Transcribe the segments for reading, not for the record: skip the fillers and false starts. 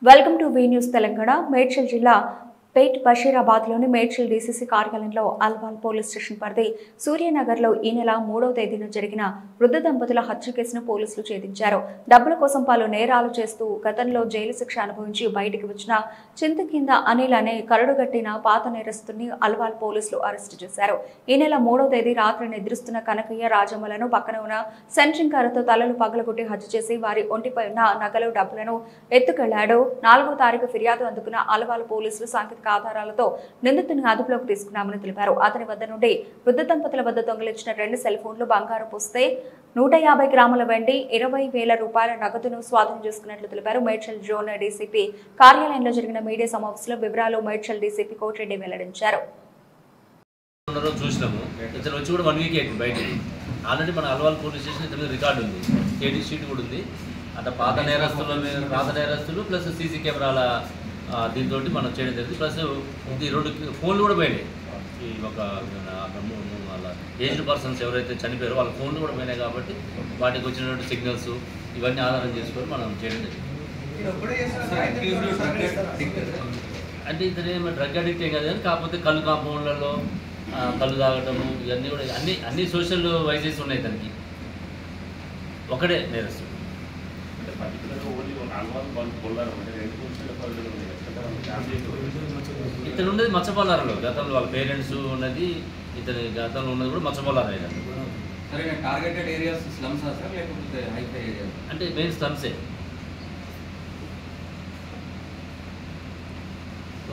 Welcome to V news Telangana. Medchal జిల్లా పేట్ బషీరాబాద్లోని Medchal DCC కార్యాలయంలో Alwal police station పరిధి సూర్యనగర్లో ఈ నెల 3వ తేదీన జరిగిన వృద్ధ దంపతుల హత్య కేసును పోలీసులు ఛేదించారు. డబ్బుల కోసం పలు నేరాలు చేస్తూ గతంలో జైలు శిక్ష అనుభవించి బయటికి వచ్చిన చింతకింద అనిల్ అనే కరడుగట్టిన పాత నేరస్తుని అల్వాల్ పోలీసులు అరెస్టు చేశారు. ఈ నెల 3వ తేదీ రాత్రి నిద్రిస్తున్న కనకయ్య రాజమ్మలను పక్కన ఉన్న సెంట్రింగ్ కారుతో తలలు పగలగొట్టి హత్య చేసి వారి ఒంటిపై ఉన్న నగలు డబ్బులను ఎత్తుకెళ్లాడు. 4వ తారీఖు ఫిర్యాదు అందుకున్న అల్వాల్ పోలీసులు సాంకేతిక ఆధారాలతో నిందితుని అదుపులోకి తీసుకున్నామని తెలిపారు. అతని వద్ద నుండి వృద్ధ దంపతుల వద్ద దొంగిలించిన 2 సెల్ ఫోన్లు, బంగారు పుస్తే, 150 గ్రాముల వెండి, 20,000 రూపాయల నగదును స్వాధీనం చేసుకున్నట్లు తెలిపారు. మేడ్చల్ జోన్ డీసీపీ కార్యాలయంలో జరిగిన మీడియా సమావేశంలో వివరాలు మేడ్చల్ డీసీపీ కోటిరెడ్డి వెల్లడించారు. చూసినాము ఇతను వచ్చి కూడా 1 వీక్ అయింది బయటికి. ఆల్రెడీ మన అల్వాల్ పోలీస్ స్టేషన్ ఇతని రికార్డు ఉంది, కేడీ షీట్ కూడా ఉంది. అంటే పాత నేరస్తులు ప్లస్ సీసీ కెమెరాల దీంతో మనం చేయడం జరిగింది. ప్లస్ ఇది 2 ఫోన్లు కూడా పోయినాయి. ఈ ఒక వాళ్ళ ఏజ్డ్ పర్సన్స్ ఎవరైతే చనిపోయారో వాళ్ళ ఫోన్లు కూడా పోయినాయి. కాబట్టి వాటికి వచ్చినటువంటి సిగ్నల్స్ ఇవన్నీ ఆధారం చేసుకొని మనం చేయడం జరిగింది. అంటే ఇతను ఏమో డ్రగ్ అడిక్ట్ ఏం కాదు, కానీ కాకపోతే కళ్ళు కాంపౌండ్లలో కళ్ళు తాగటము ఇవన్నీ కూడా అన్ని సోషల్ వైజెస్ ఉన్నాయి. తనకి ఒకడే నేరస్తుడు. ఇతను ఉన్నది మచ్చపల్లారంలో. గతంలో వాళ్ళ పేరెంట్స్ ఉన్నది, ఇతని గతంలో ఉన్నది కూడా మచ్చపల్లారే. అంటే మెయిన్ స్లమ్సే.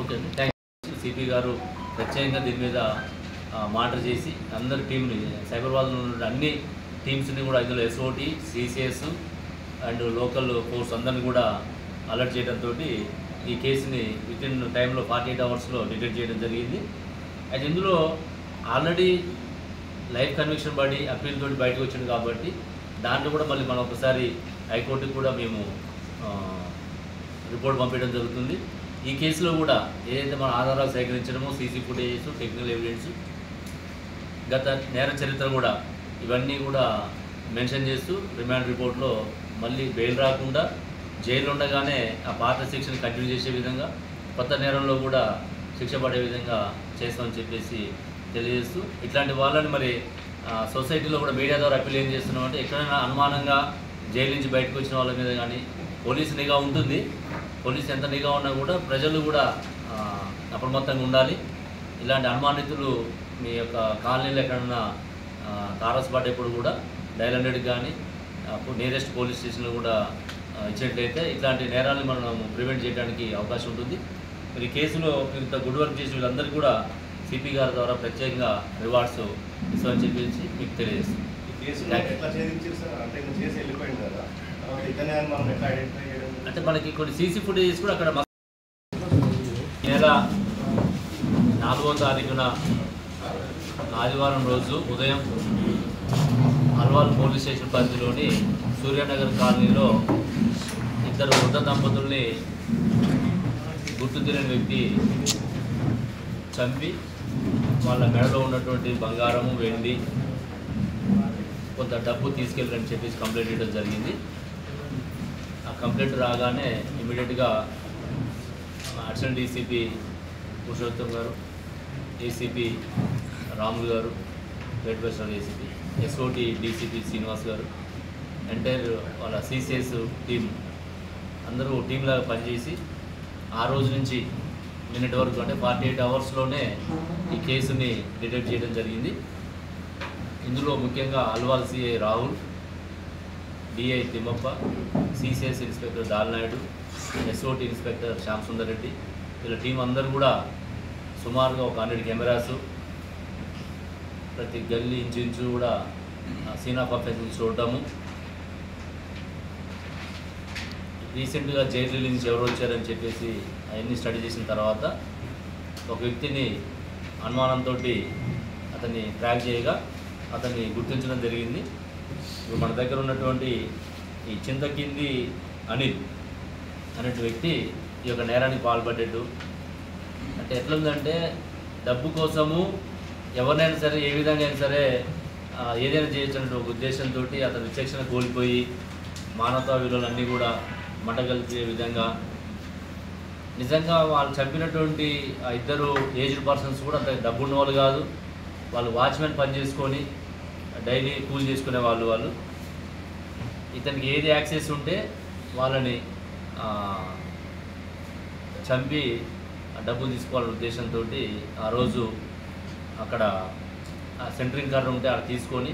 ఓకే అండి, థ్యాంక్ యూ. సిపి గారు ప్రత్యేకంగా దీని మీద మానిటర్ చేసి అందరు టీంని, సైబరాబాద్లో ఉన్న అన్ని టీమ్స్ని కూడా ఇందులో SOT, CCS and local force అందరిని కూడా అలర్ట్ చేయడంతో ఈ కేసుని వితిన్ టైంలో 48 అవర్స్లో డిటెక్ట్ చేయడం జరిగింది. అయితే ఇందులో ఆల్రెడీ లైఫ్ కన్విక్షన్ పడి అప్పీల్ తోటి బయటకు వచ్చింది. కాబట్టి దాంట్లో కూడా మళ్ళీ మనం ఒకసారి హైకోర్టుకి కూడా మేము రిపోర్ట్ పంపించడం జరుగుతుంది. ఈ కేసులో కూడా ఏదైతే మన ఆధారాలు సేకరించడమో, సీసీ ఫుటేజెస్, టెక్నికల్ ఎవిడెన్స్, గత నేర చరిత్ర కూడా ఇవన్నీ కూడా మెన్షన్ చేస్తూ రిమాండ్ రిపోర్ట్లో మళ్ళీ బెయిల్ రాకుండా జైలు ఉండగానే ఆ పాత శిక్షను కంటిన్యూ చేసే విధంగా, కొత్త నేరంలో కూడా శిక్ష పడే విధంగా చేస్తామని చెప్పేసి తెలియజేస్తూ, ఇట్లాంటి వాళ్ళని మరి సొసైటీలో కూడా మీడియా ద్వారా అప్పీల్ ఏం చేస్తున్నాం అంటే, ఎక్కడైనా అనుమానంగా జైలు నుంచి బయటకు వచ్చిన వాళ్ళ మీద కానీ పోలీసు నిఘా ఉంటుంది. పోలీసు ఎంత నిఘా ఉన్నా కూడా ప్రజలు కూడా అప్రమత్తంగా ఉండాలి. ఇలాంటి అనుమానితులు మీ యొక్క కాలనీలో ఎక్కడన్నా తారసపడేప్పుడు కూడా డయల్ 100 కానీ నియరెస్ట్ పోలీస్ స్టేషన్లో కూడా ఇచ్చినట్లయితే ఇట్లాంటి నేరాలను మనం ప్రివెంట్ చేయడానికి అవకాశం ఉంటుంది. మరి కేసులో ఇంత గుడ్ వర్క్ చేసిన వీళ్ళందరికీ కూడా సిపి గారి ద్వారా ప్రత్యేకంగా రివార్డ్స్ ఇస్తామని చెప్పేసి మీకు తెలియజేస్తాం. అంటే మనకి కొన్ని సీసీ ఫుటేజెస్ కూడా అక్కడ నెల 4వ తారీఖున ఆదివారం రోజు ఉదయం అల్వాల్ పోలీస్ స్టేషన్ పరిధిలోని సూర్యనగర్ కాలనీలో 2 వృద్ధ దంపతుల్ని గుర్తు తెలియని వ్యక్తి చంపి వాళ్ళ మెడలో ఉన్నటువంటి బంగారము, వెండి, కొంత డబ్బు తీసుకెళ్ళని చెప్పేసి కంప్లైంట్ ఇవ్వడం జరిగింది. ఆ కంప్లైంట్ రాగానే ఇమీడియట్గా అడిషనల్ డీసీపీ పురుషోత్తం గారు, ఏసీపీ రాములు గారు, Pet Basheerabad ACP, SOT DCP Srinivas గారు, ఎంటైర్ వాళ్ళ సిసిఎస్ టీం అందరూ టీంలాగా పనిచేసి ఆ రోజు నుంచి నిన్నటి వరకు అంటే 48 అవర్స్లోనే ఈ కేసుని డిటెక్ట్ చేయడం జరిగింది. ఇందులో ముఖ్యంగా Alwal CI Rahul, DI Thimmappa, CCS inspector Dalnaidu, SOT inspector Shyam Sundar Reddy, వీళ్ళ టీం అందరూ కూడా సుమారుగా ఒక 100 కెమెరాసు, ప్రతి గల్లీ ఇంచు కూడా సీన్ ఆఫ్ అఫెన్స్ చూడటము, రీసెంట్గా జైలు నుంచి ఎవరు వచ్చారని చెప్పేసి అవన్నీ స్టడీ చేసిన తర్వాత ఒక వ్యక్తిని అనుమానంతో అతన్ని ట్రాక్ చేయగా అతన్ని గుర్తించడం జరిగింది. ఇప్పుడు మన దగ్గర ఉన్నటువంటి ఈ చింతకింది అనిల్ అనే వ్యక్తి ఈ యొక్క నేరానికి పాల్పడ్డాడు. అంటే ఎట్లుందంటే, డబ్బు కోసము ఎవరినైనా సరే ఏ విధంగా అయినా సరే ఏదైనా చేయొచ్చు ఒక ఉద్దేశంతో అతను విచక్షణ కోల్పోయి మానవతా విలువలన్నీ కూడా మంటగలిపే విధంగా నిజంగా వాళ్ళు చంపినటువంటి ఆ ఇద్దరు ఏజ్డ్ పర్సన్స్ కూడా అంత డబ్బున్న వాళ్ళు కాదు. వాళ్ళు వాచ్మెన్ పని చేసుకొని డైలీ కూల్ చేసుకునే వాళ్ళు. ఇతనికి ఏది యాక్సెస్ ఉంటే వాళ్ళని చంపి డబ్బులు తీసుకోవాలనే ఉద్దేశంతో ఆ రోజు అక్కడ సెంటరింగ్ కర్ర ఉంటే అక్కడ తీసుకొని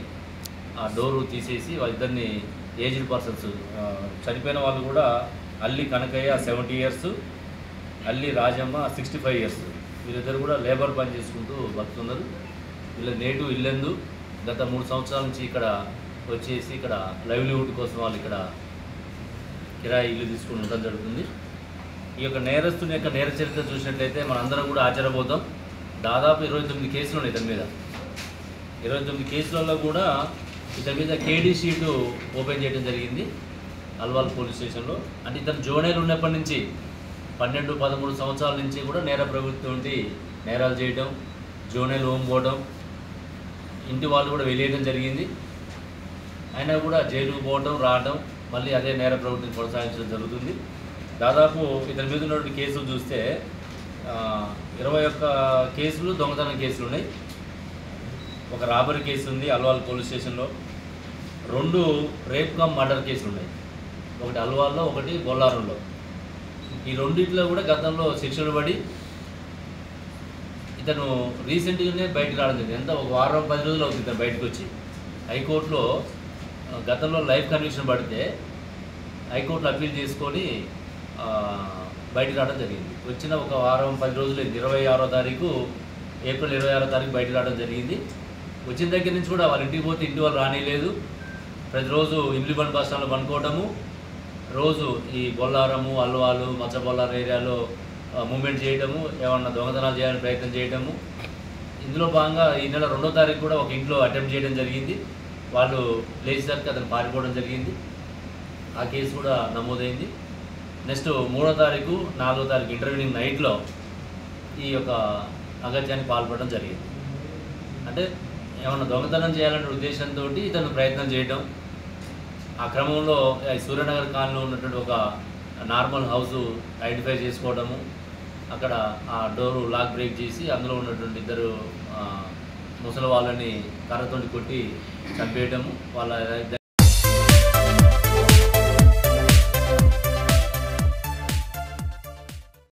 ఆ డోరు తీసేసి వాళ్ళిద్దరిని ఏజ్డ్ పర్సన్స్ చనిపోయిన వాళ్ళు కూడా అల్లి కనకయ్య 70 years, అల్లి రాజమ్మ 65 years. వీళ్ళిద్దరు కూడా లేబర్ పని చేసుకుంటూ బతుకుతున్నారు. వీళ్ళ నేటివ్ ఇల్లెందు. గత 3 సంవత్సరాల నుంచి ఇక్కడ వచ్చేసి ఇక్కడ లైవ్లీహుడ్ కోసం వాళ్ళు ఇక్కడ కిరాయి ఇల్లు తీసుకుని ఉండడం జరుగుతుంది. ఈ యొక్క నేరస్తుని యొక్క నేర చరిత్ర చూసినట్లయితే మనందరం కూడా ఆశ్చర్యపోతాం. దాదాపు 29 కేసులు ఉన్నాయి ఇతని మీద. 29 కేసులలో కూడా ఇతని మీద కేడీ షీటు ఓపెన్ చేయడం జరిగింది అల్వాల్ పోలీస్ స్టేషన్లో. అంటే ఇతను జోనేలు ఉన్నప్పటి నుంచి 12-13 సంవత్సరాల నుంచి కూడా నేర ప్రభుత్వం నేరాలు చేయడం, జోనేలు హోమ్ పోవడం, ఇంటి వాళ్ళు కూడా వెళ్ళేయడం జరిగింది. అయినా కూడా జైలుకు పోవడం రావడం, మళ్ళీ అదే నేర ప్రభుత్వం కొనసాగించడం జరుగుతుంది. దాదాపు ఇతని మీద ఉన్నటువంటి కేసులు చూస్తే 21 కేసులు దొంగతనం కేసులు ఉన్నాయి. ఒక రాబరీ కేసు ఉంది అల్వాల్ పోలీస్ స్టేషన్లో. 2 రేప్ కమ్ మర్డర్ కేసులు ఉన్నాయి. ఒకటి అల్వాల్లో, ఒకటి బొల్లారంలో. ఈ రెండిట్లో కూడా గతంలో శిక్షలు పడి ఇతను రీసెంట్గానే బయటకు రావడం జరిగింది. ఎంత ఒక వారం 10 రోజులు అవుతుంది ఇతను బయటకు వచ్చి. హైకోర్టులో గతంలో లైఫ్ కన్విక్షన్ పడితే హైకోర్టులో అప్పీల్ చేసుకొని బయటకు రావడం జరిగింది. వచ్చిన ఒక వారం 10 రోజులు 26వ తారీఖు ఏప్రిల్ 26వ తారీఖు బయటకు రావడం జరిగింది. వచ్చిన దగ్గర నుంచి కూడా వాళ్ళ ఇంటికి పోతే ఇంటి వాళ్ళు రానిలేదు. ప్రతిరోజు ఇమ్లిబండ్ బస్ స్టాండ్లో పనుకోవడము, రోజు ఈ బొల్లారము, అల్వాలు, మచ్చబొల్లారం ఏరియాలో మూమెంట్ చేయడము, ఏమన్నా దొంగతనాలు చేయాలని ప్రయత్నం చేయడము. ఇందులో భాగంగా ఈ నెల 2వ తారీఖు కూడా ఒక ఇంట్లో అటెంప్ట్ చేయడం జరిగింది. వాళ్ళు లేచేసరికి అతను పారిపోవడం జరిగింది. ఆ కేసు కూడా నమోదైంది. నెక్స్ట్ 3వ తారీఖు 4వ తారీఖు ఇంటర్వ్యూనింగ్ నైట్లో ఈ యొక్క అగత్యానికి పాల్పడడం జరిగింది. అంటే ఏమన్నా దొంగతనం చేయాలనే ఉద్దేశంతో ఇతను ప్రయత్నం చేయడం. ఆ క్రమంలో సూర్యనగర్ కాలనీలో ఉన్నటువంటి ఒక నార్మల్ హౌస్ ఐడెంటిఫై చేసుకోవడము, అక్కడ ఆ డోరు లాక్ బ్రేక్ చేసి అందులో ఉన్నటువంటి 2 ముసలి వాళ్ళని కర్రతోటి కొట్టి చంపేయడము, వాళ్ళ